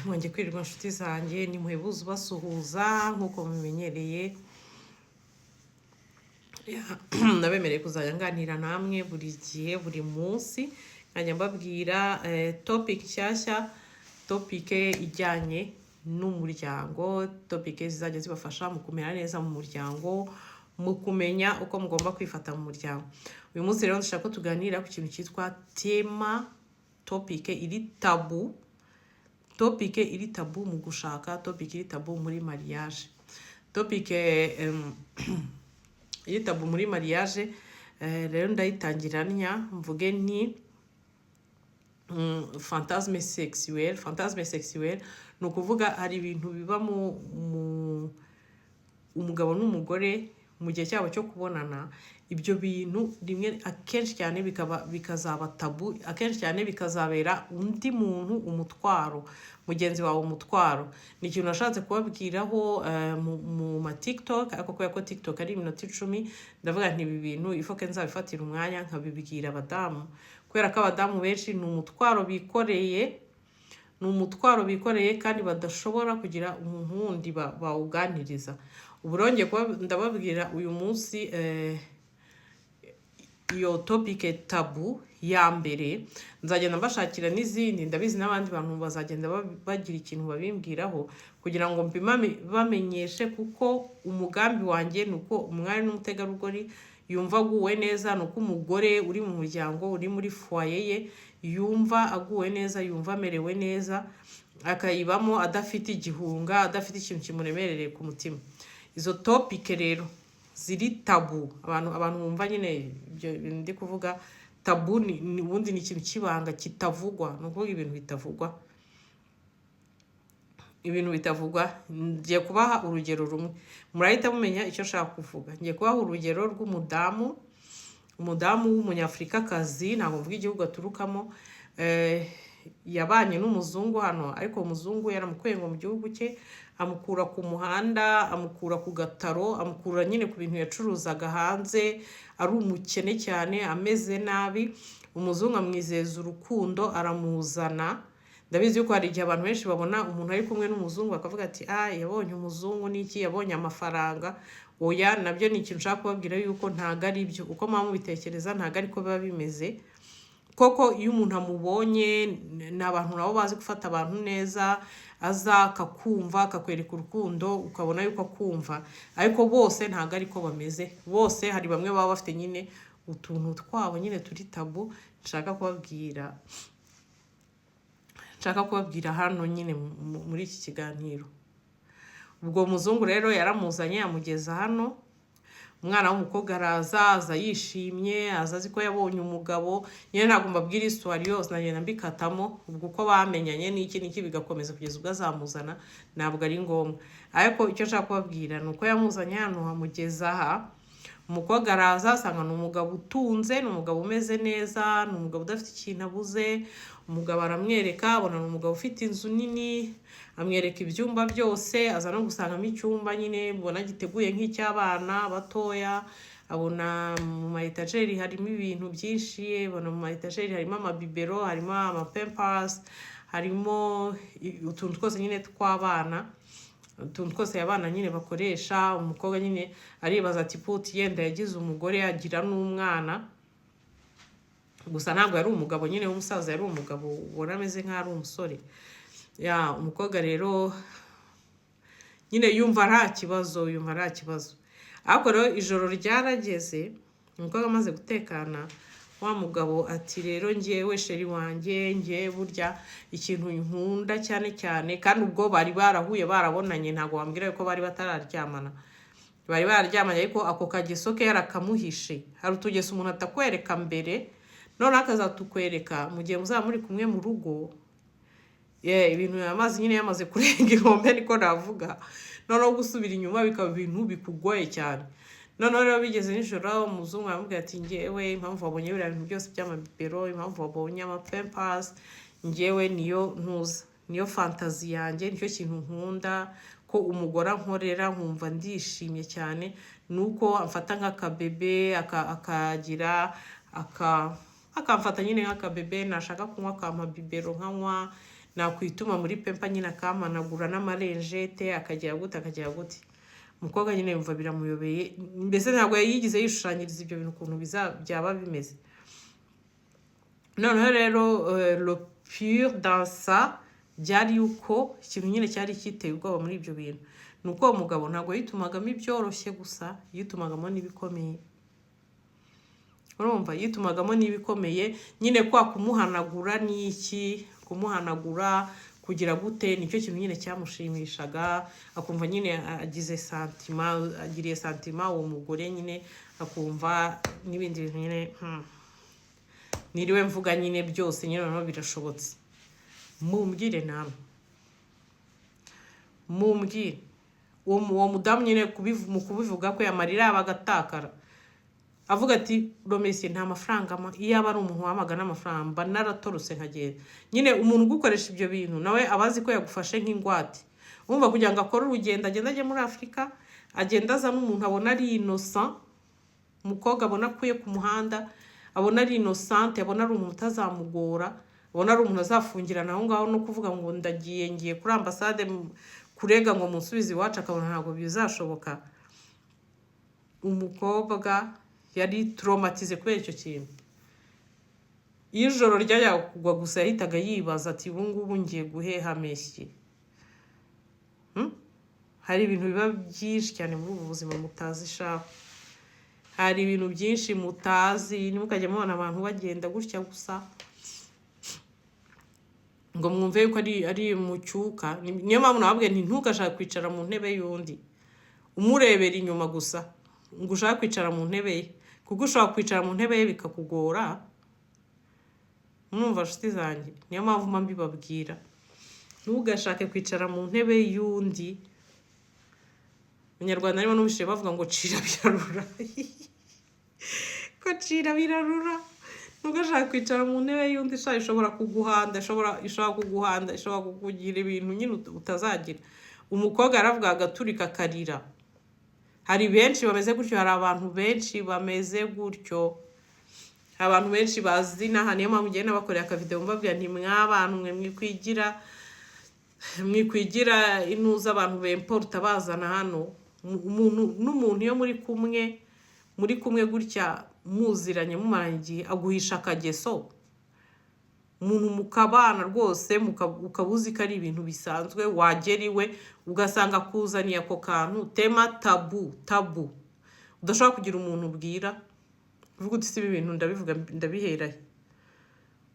mwongeye kwirirwa inshuti zanjye ni muhebuze basuhuza nk'uko mumenyereye. Nabemereye kuzajya nganira namwe buri gihe buri munsi nkajya mbabwira topic nshyashya, topic ijyanye n'umuryango, topic zizajya zibafasha mu kumera neza mu muryango, mu kumenya uko mugomba kwifata mu muryango. Uyu munsi rero ndashaka ko tuganira ku kintu cyitwa tema, topic iri tabu, topic iri tabu mu gushaka, topic iri tabu muri mariage, topic iri tabu muri mariage. Rero ndayitangiranya mvuge nti fantasme sexuel. Fantasme sexuel ni ukuvuga hari ibintu biba mu umugabo n'umugore mu gihe cyabo cyo kubonana. Ibyo bintu rimwe akenshi cyane bikazaba tabu, akenshi cyane bikazabera undi muntu umutwaro, mugenzi wawe umutwaro. Ni ikintu nashatse kubabwiraho mu ma TikTok, ariko kubera ko TikTok ari iminota 10 ndavuga nti ibi bintu ifoke nzabifatira umwanya nkabibwira abadamu, kubera ko abadamu benshi ni umutwaro bikoreye, kandi badashobora kugira umuntu wundi bawuganiriza. Uburongeye ndababwira uyu munsi iyo topic tabu ya mbere, nzagenda mbashakira n'izindi, ndabizi n'abandi bantu bazagenda bagira ikintu babimbwiraho kugira ngo bamenyeshe, kuko umugambi wanjye nuko umwari n'umutegarugori yumva aguwe neza, nuko umugore uri mu muryango uri muri foyer ye yumva aguwe neza, yumva amerewe neza, akayibamo adafite igihunga, adafite ikintu kimuremerereye ku mutima. Izo topic rero ziri tabu, abantu bumva nyine ibyo ndi kuvuga. Tabu ni ubundi ni ikintu kibanga kitavugwa, no kuvuga ibintu bitavugwa. Ngiye kubaha urugero rumwe murahita mumenya icyo nshaka kuvuga. Ngiye kubaha urugero rw'umudamu w'umunyafrikakazi, ntabwo mvuga igihugu aturukamo. Yabanye n'umuzungu hano, ariko umuzungu yaramukuye ngo mu gihugu cye, amukura ku muhanda, amukura ku gataro, amukura nyine ku bintu yacuruzaga hanze, ari umukene cyane, ameze nabi. Umuzungu amwizeza urukundo, aramuzana. Ndabizi yuko hari igihe abantu benshi babona umuntu ari kumwe n'umuzungu bakavuga ati yabonye umuzungu n'iki, yabonye amafaranga. Oya, nabyo ni ikintu nshaka kubabwira yuko ntago ari byo, uko mpamvu bitekereza ntago ariko biba bimeze. Koko iyo umuntu amubonye, ni abantu nabo bazi gufata abantu neza, aza akakumva, akakwereka urukundo, ukabona yuko akumva. Ariko bose ntago ariko bameze, bose hari bamwe baba bafite nyine utuntu twabo nyine turi tabu. Nshaka kubabwira hano nyine muri iki kiganiro. Ubwo muzungu rero yaramuzanye, amugeza hano. Umwana w'umukobwa aza yishimye, azi ko yabonye umugabo. Nyine ntabwo mbabwira histoire yose, nagenda mbikatamo ubwo uko bamenyanye n'iki bigakomeza kugeza ubwo azamuzana, ntabwo ari ngombwa. Ariko icyo nshaka kubabwira ni uko yamuzanye hano, amugeza aha. Umukobwa araza asanga ni umugabo utunze, ni umugabo umeze neza, ni umugabo udafite ikintu abuze. Umugabo aramwereka, abona ni umugabo ufite inzu nini, amwereka ibyumba byose, aza no gusangamo icyumba nyine ubona giteguye nk'icy'abana batoya. Abona mu ma etageri harimo ibintu byinshi, abona mu ma etageri harimo amabibero, harimo amapampers, harimo utuntu twose nyine tw'abana, utuntu twose abana nyine bakoresha. Umukobwa nyine aribaza ati puti, yenda yagize umugore agira n'umwana, gusa ntabwo yari umugabo nyine w'umusaza, yari umugabo ubona ameze nk'aho ari umusore. Umukobwa rero nyine yumva nta kibazo. Ariko rero ijoro ryarageze, umukobwa amaze gutekana, wa mugabo ati rero njyewe sheri wanjye, njye burya ikintu nkunda cyane cyane, kandi ubwo bari barahuye barabonanye, ntabwo wambwira yuko bari batararyamana. Bari bararyamanye ariko ako kageso ke yarakamuhishe. Hari utugeso umuntu atakwereka mbere, none akazatukwereka mu gihe muzaba muri kumwe mu rugo. Ibintu amazi nyine yamaze kurenga inkombe, niko navuga. Noneho gusubira inyuma bikaba ibintu bikugoye cyane. Noneho rero bigeze nijoro, umuzungu aramubwira ati njyewe impamvu wabonye biriya bintu byose by'amabibero, impamvu wabonye amapampers, njyewe niyo fantasy yanjye, nicyo kintu nkunda, ko umugore ankorera nkumva ndishimye cyane, nuko amfata nk'akabebe, akamfata nyine nk'akabebe, nashaka kunywa akampa bibero nkanywa, nakwituma muri pempa nyine akamanagura n'amarenjete akagira gute umukobwa nyine yumva biramuyobeye mbese ntabwo yigize yishushanyiriza ibyo bintu ukuntu byaba bimeze. Noneho rero le pur dans ça byari yuko ikintu nyine cyari kiteye ubwoba muri ibyo bintu ni uko uwo mugabo ntabwo yitumagamo ibyoroshye gusa, yitumagamo n'ibikomeye. Urumva yitumagamo n'ibikomeye nyine kwa kumuhanagura n'iki, kumuhanagura kugira gute nicyo kintu nyine cyamushimishaga, akumva nyine agiriye santima uwo mugore nyine, akumva n'ibindi bintu nyine niriwe mvuga nyine byose nyine noneho birashobotse. Mumbwire namwe, mumbwire uwo mudamu nyine mu kubivuga ko yamarira abagatakara avuga ati Romesi nta mafaranga iyo aba ari umuntu wamaga n'amafaranga mba naratorose nkagenda. Nyine umuntu ugukoresha ibyo bintu nawe abazi ko yagufashe nk'ingwate, umva kugira ngo akore urugendo agenda ajye muri Afurika, agenda aza n'umuntu abona ari innocent, umukobwa abona akuye ku muhanda, abona ari innocent, abona ari umuntu utazamugora, abona ari umuntu azafungirana aho ngaho no kuvuga ngo ngiye kuri ambasade kurega ngo munsubize iwacu, akabona ntabwo bizashoboka. Umukobwa yari traumatize kubera icyo kintu. Iyo ijoro ryajyaga kugwa gusa yahitaga yibaza ati ubu ngubu ngiye guheha Messi. Hari ibintu biba byinshi cyane muri ubu buzima mutazi shaho. Hari ibintu byinshi mutazi, nimukajya mubona abantu bagenda gutya gusa ngo mwumve yuko ari mu cyuka. Niyo mpamvu nababwiye nti ntugashaka kwicara mu ntebe y'undi umurebera inyuma gusa ngo ushaka kwicara mu ntebe ye, kuko ushobora kwicara mu ntebe ye bikakugora. Mwumva nshuti zanjye, niyo mpamvu mba mbibabwira ntugashake kwicara mu ntebe y'undi. Abanyarwanda nibo numvise bavuga ngo cira birarura ko cira birarura. Ntugashaka kwicara mu ntebe y'undi ishobora kuguhanda, ishobora kukugira ibintu nyine utazagira. Umukobwa yaravuga agaturika akarira. Hari benshi bameze gutyo, hari abantu benshi bameze gutyo, abantu benshi bazi n'aha. Niyo mpamvu ugenda bakorera akavideo mbabwira nti mw'abantu mwe mwikwigira inuza abantu bemporta bazana hano. N'umuntu iyo muri kumwe gutya muziranye mumaranye igihe aguhisha akageso, umuntu mukabana rwose ukabuzi ko ari ibintu bisanzwe, wagera iwe ugasanga akuzaniye ako kantu tema tabu udashobora kugira umuntu ubwira uvuga uti ibi bintu ndabivuga ndabiherahe.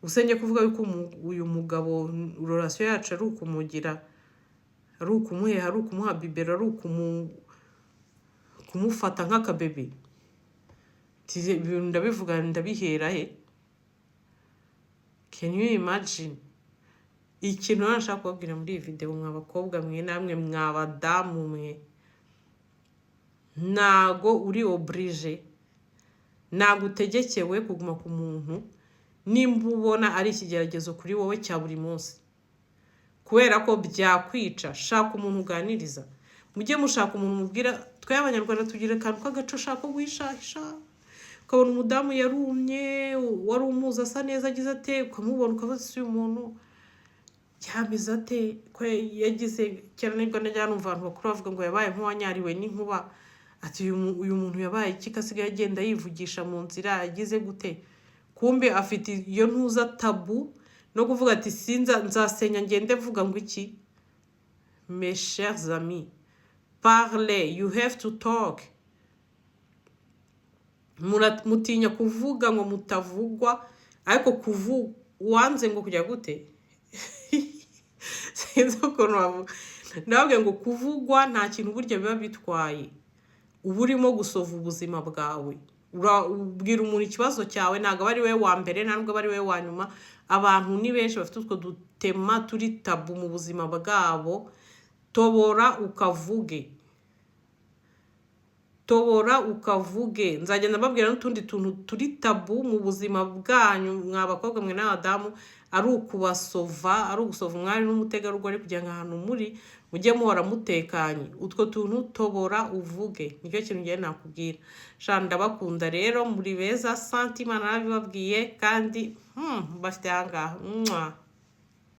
Usenge kuvuga yuko uyu mugabo relation yacu ari ukumugira, ari ukumuheha, ari ukumuha bibero, ari kumufata nk'akabebe. Ibintu ndabivuga ndabiherahe. Can you imagine? Ikintu nashaka kubabwira muri iyi video mw'abakobwa mwe namwe mw'abadamu mwe, ntago uri oblige, ntago utegekewe kuguma ku muntu nimba ubona ari ikigeragezo kuri wowe cya buri munsi, kubera ko byakwica. Shaka umuntu uganiriza, mujye mushaka umuntu mubwira. Twe Abanyarwanda tugira akantu k'agaco ushaka guhishahisha, ukabona umudamu yarumye, wari umuzi asa neza agize ate, ukamubona ukabaza uyu muntu yameze ate, ko yagize kera. Nibwo najya numva abantu bakuru bavuga ngo yabaye nk'uwanyariwe n'inkuba, ati uyu muntu yabaye iki kasigaye agenda yivugisha mu nzira, yagize gute. Kumbe afite iyo ntuza tabu no kuvuga ati nzasenya ngende vuga ngo iki. Mes chers amis, parlez, you have to talk. Mutinya kuvuga ngo mutavugwa, ariko wanze ngo kujya gute sinzi ukuntu bavuga. Ndababwiye ngo kuvugwa nta kintu burya biba bitwaye. Uba urimo gusova ubuzima bwawe, ubwira umuntu ikibazo cyawe. Ntabwo aba ari we wa mbere, ntabwo aba ari we wa nyuma. Abantu ni benshi bafite utwo dutema turi tabu mu buzima bwabo. Tobora ukavuge, tobora ukavuge. Nzagenda mbabwira n'utundi tuntu turi tabu mu buzima bwanyu mw'abakobwa mwe n'abadamu, ari ukubasova, ari ugusova umwari n'umutegarugori kugira ngo ahantu muri mujye muhora mutekanye. Utwo tuntu tobora uvuge, nicyo kintu ngiye nakubwira. Sha ndabakunda rero, muri beza santima narabibabwiye kandi bafite ahangaha.